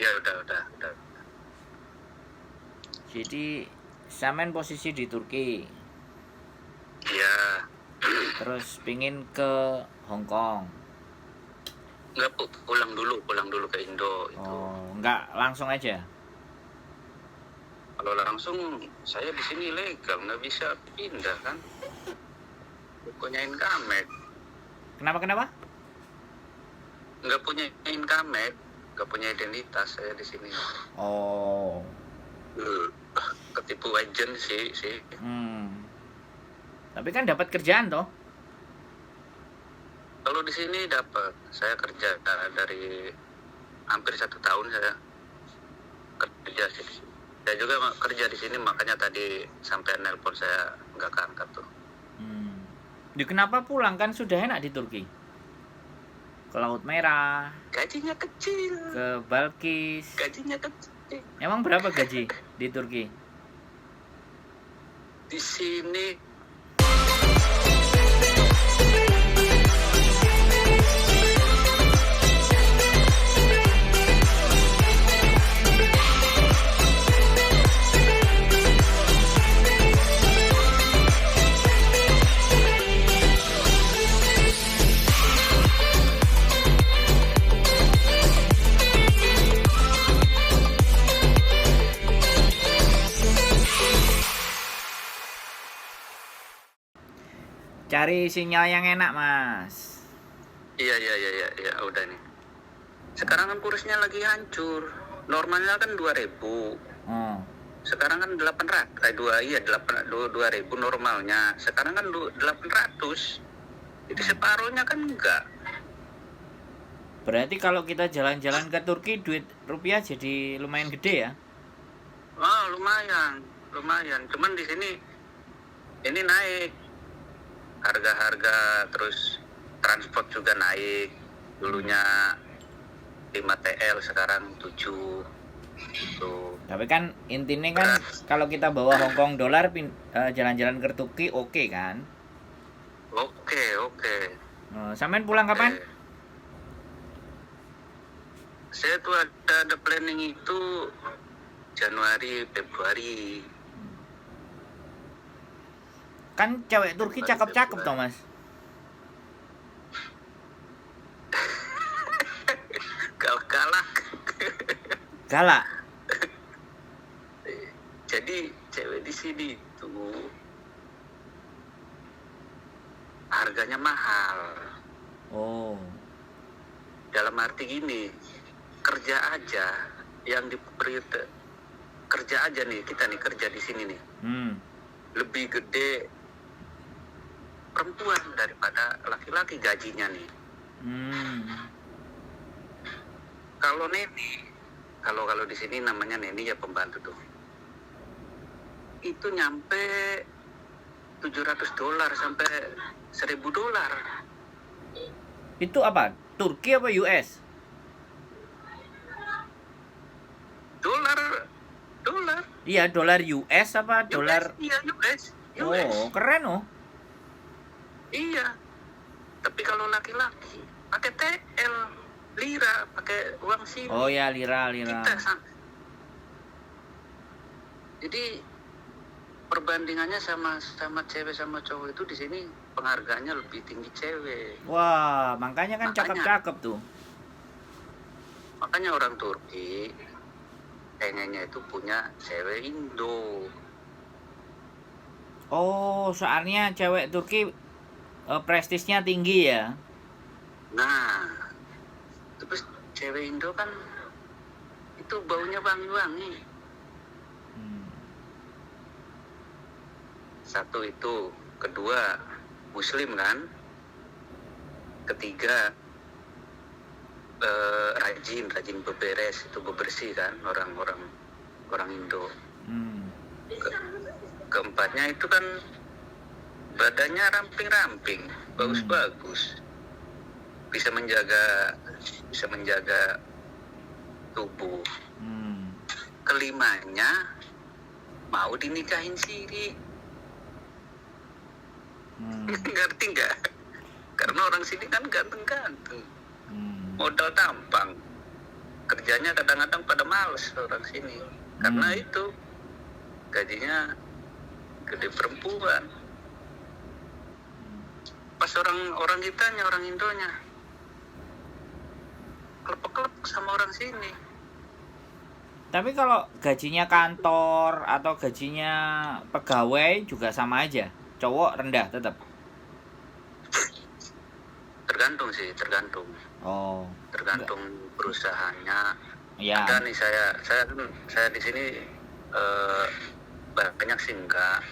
Ya udah. Jadi sampean posisi di Turki, Iya. terus pingin ke Hong Kong. Enggak, pulang dulu ke Indo itu. Oh, nggak langsung aja. Kalau langsung saya di sini ilegal, nggak bisa pindah kan. Punya income, Kenapa? nggak punya income, nggak punya identitas saya di sini. Oh. Ketipu agent sih. Tapi kan dapat kerjaan toh? Kalau di sini dapat, saya kerja dari hampir 1 tahun saya kerja sih. Saya juga kerja di sini, makanya tadi sampai nelpon saya nggak keangkat tuh. Kenapa pulang, kan sudah enak di Turki? Ke Laut Merah, Gajinya kecil. ke Balkis. Gajinya kecil. Emang berapa gaji di Turki? Di sini Cari sinyal yang enak, Mas. Iya, udah nih. Sekarang kan kursnya lagi hancur. Normalnya kan 2.000. Sekarang kan 2.000 normalnya. Sekarang kan 800. Jadi separuhnya kan enggak. Berarti kalau kita jalan-jalan ke Turki, duit rupiah jadi lumayan gede ya? Oh, lumayan. Cuman di sini ini naik. Harga-harga, terus transport juga naik. Dulunya 5 TL, sekarang 7. Gitu. Tapi kan intinya kan kalau kita bawa Hong Kong dolar jalan-jalan ke Turki oke kan? Oke. Sampean pulang kapan? Saya tuh ada planning itu Januari, Februari. Kan cewek Turki cakep-cakep toh, Mas. Galak. Jadi cewek di sini tuh harganya mahal. Oh. Dalam arti gini, kerja aja yang kerja aja nih, kita nih kerja di sini nih. Lebih gede perempuan daripada laki-laki gajinya nih. Kalau neni, kalau di sini namanya neni ya pembantu tuh. Itu nyampe $700 sampai $1.000. Itu apa? Turki apa US? Dolar. Iya, dolar US apa dolar? Iya, US. Oh, keren oh. Iya. Tapi kalau laki-laki pakai TL, lira, pakai uang sini. Oh ya, lira. Jadi perbandingannya sama cewek sama cowok itu di sini penghargaannya lebih tinggi cewek. Wah, makanya kan cakep-cakep tuh. Makanya orang Turki pengennya itu punya cewek Indo. Oh, soalnya cewek Turki prestisnya tinggi ya. Nah, terus cewek Indo kan itu baunya wangi-wangi. Satu itu, kedua Muslim kan, ketiga rajin beberes, itu bebersih kan orang Indo. Keempatnya itu kan badannya ramping, bagus, bisa menjaga tubuh. Kelimanya mau dinikahin siri. Ngerti nggak? Karena orang sini kan ganteng-ganteng, modal tampang. kerjanya kadang-kadang pada males orang sini karena itu gajinya gede perempuan. Pas orang kitanya, orang Indonya kelepek-kelepek sama orang sini. Tapi kalau gajinya kantor atau gajinya pegawai juga sama aja. Cowok rendah tetap. Tergantung sih, tergantung. Oh. Tergantung perusahaannya. Ya. Ada nih saya di sini banyak sih enggak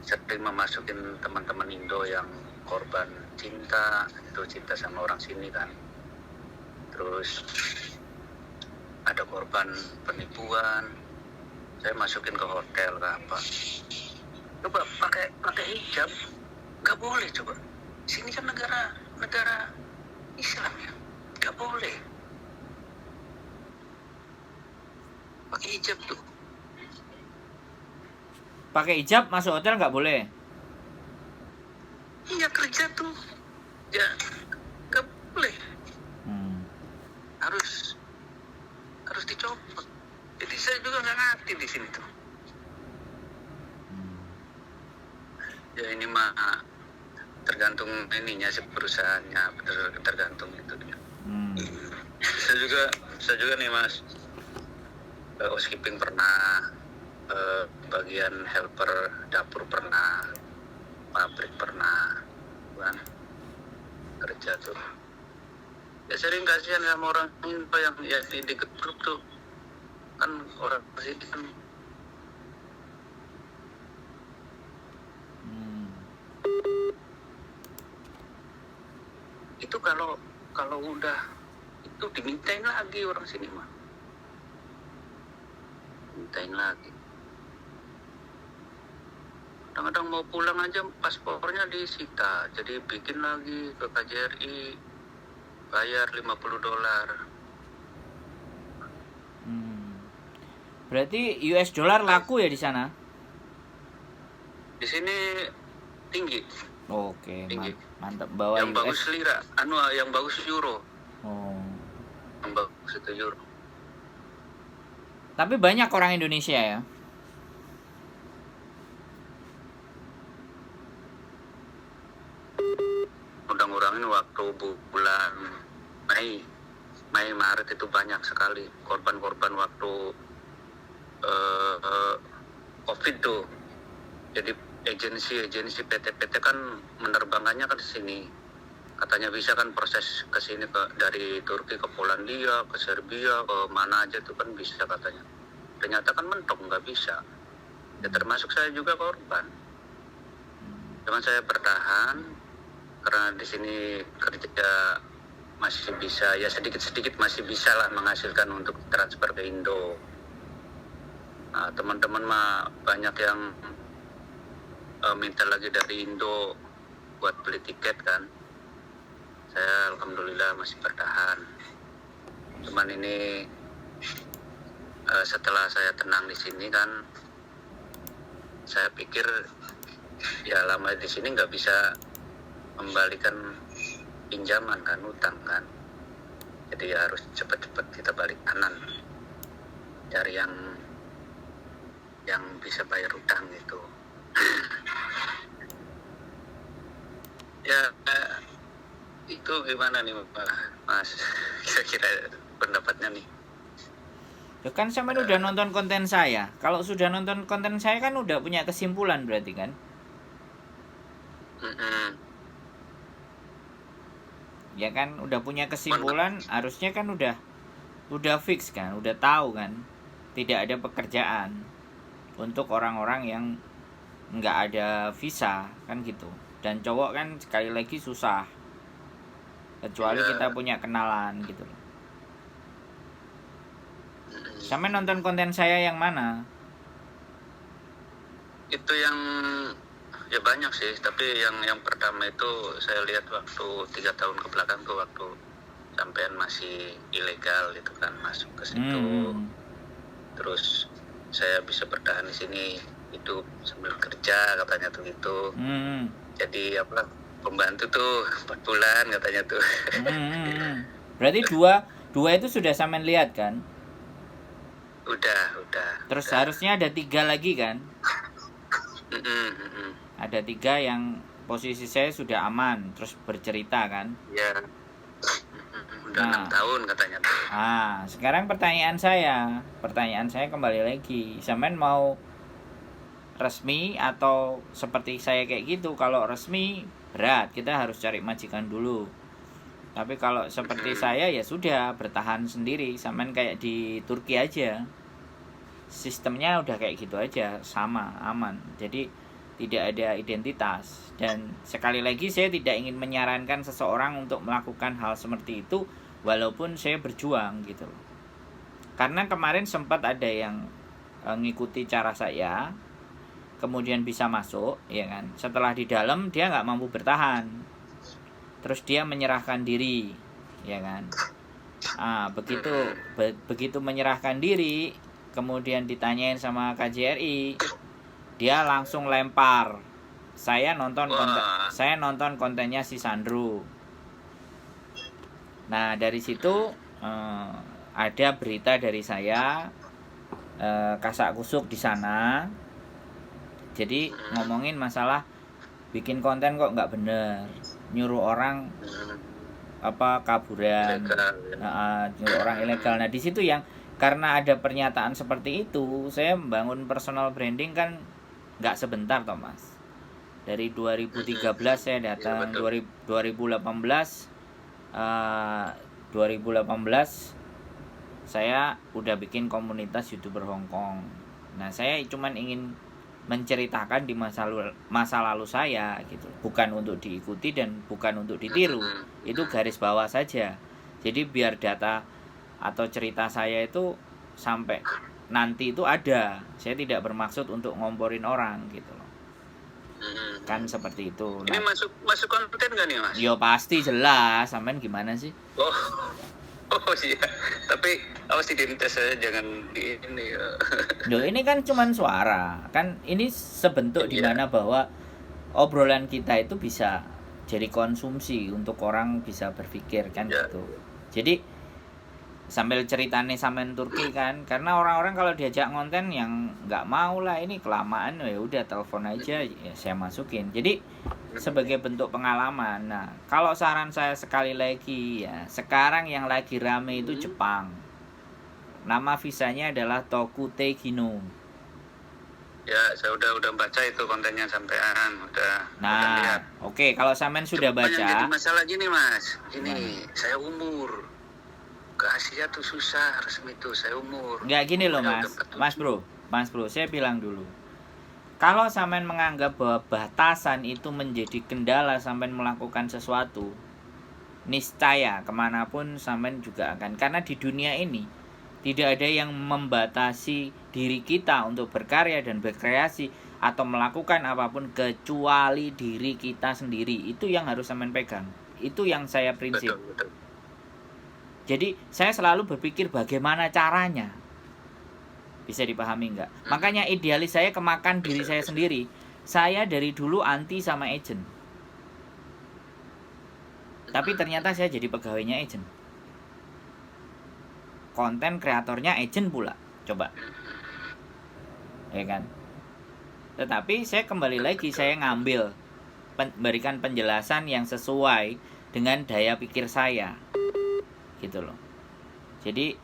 sering memasukin teman-teman Indo yang korban cinta sama orang sini kan. Terus ada korban penipuan, saya masukin ke hotel ke apa. Coba pakai hijab, nggak boleh coba. Sini kan negara Islam ya, nggak boleh pakai hijab tuh. Pakai hijab masuk hotel nggak boleh. Iya kerja tuh, ya nggak boleh. Harus dicopot. Jadi saya juga nggak ngerti di sini tuh. Ya ini mah tergantung ininya sih perusahaannya, tergantung itu dia. Saya juga nih Mas, housekeeping pernah, bagian helper dapur pernah, pabrik pernah, kan kerja tuh. Ya sering kasihan sama orang Indo yang ya di deket grup tuh kan orang sini kan. Itu kalau udah itu dimintain lagi orang sini mah, mintain lagi. Kadang-kadang mau pulang aja paspornya disita, jadi bikin lagi ke KJRI, bayar $50. Berarti US dollar laku ya di sana? Di sini tinggi. Oke, tinggi. Mantap. Bawa yang US. Bagus lira, yang bagus euro. Oh. Yang bagus itu euro. Tapi banyak orang Indonesia ya? Udah ngurangin waktu bulan Mei Maret itu banyak sekali korban waktu COVID tuh. Jadi agensi PT kan menerbangkannya kan ke sini. Katanya bisa kan proses ke sini dari Turki ke Polandia, ke Serbia, ke mana aja tuh kan bisa katanya. Ternyata kan mentok nggak bisa. Ya termasuk saya juga korban. Cuman saya bertahan karena di sini kerja masih bisa, ya sedikit-sedikit masih bisa lah menghasilkan untuk transfer ke Indo. Nah, teman-teman mah banyak yang minta lagi dari Indo buat beli tiket kan. Saya alhamdulillah masih bertahan. Cuman ini setelah saya tenang di sini kan, saya pikir ya lama di sini nggak bisa membalikan pinjaman kan, utang kan. Jadi ya harus cepat-cepat kita balik kanan, cari yang bisa bayar utang gitu. Ya itu gimana nih Mas, kira-kira pendapatnya nih? Ya kan sampean udah nonton konten saya. Kalau sudah nonton konten saya kan udah punya kesimpulan berarti kan? Ya kan udah punya kesimpulan, harusnya kan udah fix kan, udah tahu kan tidak ada pekerjaan untuk orang-orang yang nggak ada visa kan gitu. Dan cowok kan sekali lagi susah, kecuali kita punya kenalan gitu. Sampai nonton konten saya yang mana? Itu yang ya banyak sih, tapi yang pertama itu saya lihat waktu 3 tahun ke belakang tuh, waktu sampean masih ilegal gitu kan, masuk ke situ. Terus saya bisa bertahan di sini, hidup sambil kerja katanya tuh gitu. Jadi pembantu tuh 4 bulan katanya tuh. Berarti 2 itu sudah sampean lihat kan? Udah. Terus harusnya ada 3 lagi kan? Ada 3 yang posisi saya sudah aman, terus bercerita kan? Ya. Udah 6 tahun katanya tuh. Sekarang pertanyaan saya kembali lagi, sampean mau resmi atau seperti saya kayak gitu? Kalau resmi berat, kita harus cari majikan dulu. Tapi kalau seperti saya ya sudah bertahan sendiri, sampean kayak di Turki aja. Sistemnya udah kayak gitu aja, sama, aman. Jadi tidak ada identitas. Dan sekali lagi saya tidak ingin menyarankan seseorang untuk melakukan hal seperti itu walaupun saya berjuang gitu loh. Karena kemarin sempat ada yang ngikuti cara saya, kemudian bisa masuk, ya kan? Setelah di dalam dia nggak mampu bertahan, terus dia menyerahkan diri, ya kan? Begitu menyerahkan diri, kemudian ditanyain sama KJRI, dia langsung lempar. Saya nonton kontennya si Sandro. Nah dari situ ada berita dari saya, kasak kusuk di sana. Jadi ngomongin masalah bikin konten kok nggak bener, nyuruh orang kaburan, nyuruh orang ilegal. Nah di situ yang karena ada pernyataan seperti itu, saya membangun personal branding kan nggak sebentar Thomas. Dari 2013 saya datang, 2018 saya udah bikin komunitas YouTuber Hong Kong. Nah saya cuman ingin menceritakan di masa lalu saya gitu, bukan untuk diikuti dan bukan untuk ditiru. Itu garis bawah saja. Jadi biar data atau cerita saya itu sampai nanti itu ada. Saya tidak bermaksud untuk ngomporin orang gitu loh. Kan seperti itu. Ini masuk konten gak nih Mas? Yo pasti jelas. Sampean gimana sih? Oh iya. Tapi awas dites saya, jangan di ini ya. Loh ini kan cuman suara. Kan ini sebentuk dimana bahwa obrolan kita itu bisa jadi konsumsi untuk orang bisa berpikir kan gitu. Jadi sambil ceritanya sampean Turki kan, karena orang-orang kalau diajak konten yang nggak mau lah, ini kelamaan, ya udah telepon aja, ya saya masukin. Jadi sebagai bentuk pengalaman. Nah kalau saran saya sekali lagi ya, sekarang yang lagi rame itu Jepang. Nama visanya adalah Tokute Gino. Ya saya udah baca itu kontennya sampean, udah lihat. Oke, kalau sampean sudah baca. Jadi masalah gini Mas, ini saya umur ke Asia tuh susah resmi tuh, saya umur. Nggak gini loh Mas bro, saya bilang dulu. Kalau sampean menganggap bahwa batasan itu menjadi kendala sampean melakukan sesuatu, niscaya kemanapun sampean juga akan. Karena di dunia ini tidak ada yang membatasi diri kita untuk berkarya dan berkreasi atau melakukan apapun kecuali diri kita sendiri. Itu yang harus sampean pegang. Itu yang saya prinsip. Betul. Jadi saya selalu berpikir bagaimana caranya. Bisa dipahami nggak? Makanya idealis saya kemakan diri saya sendiri. Saya dari dulu anti sama agent. Tapi ternyata saya jadi pegawainya agent. Konten kreatornya agent pula. Coba. Ya kan? Tetapi saya kembali lagi, saya ngambil berikan penjelasan yang sesuai dengan daya pikir saya. Gitu loh. Jadi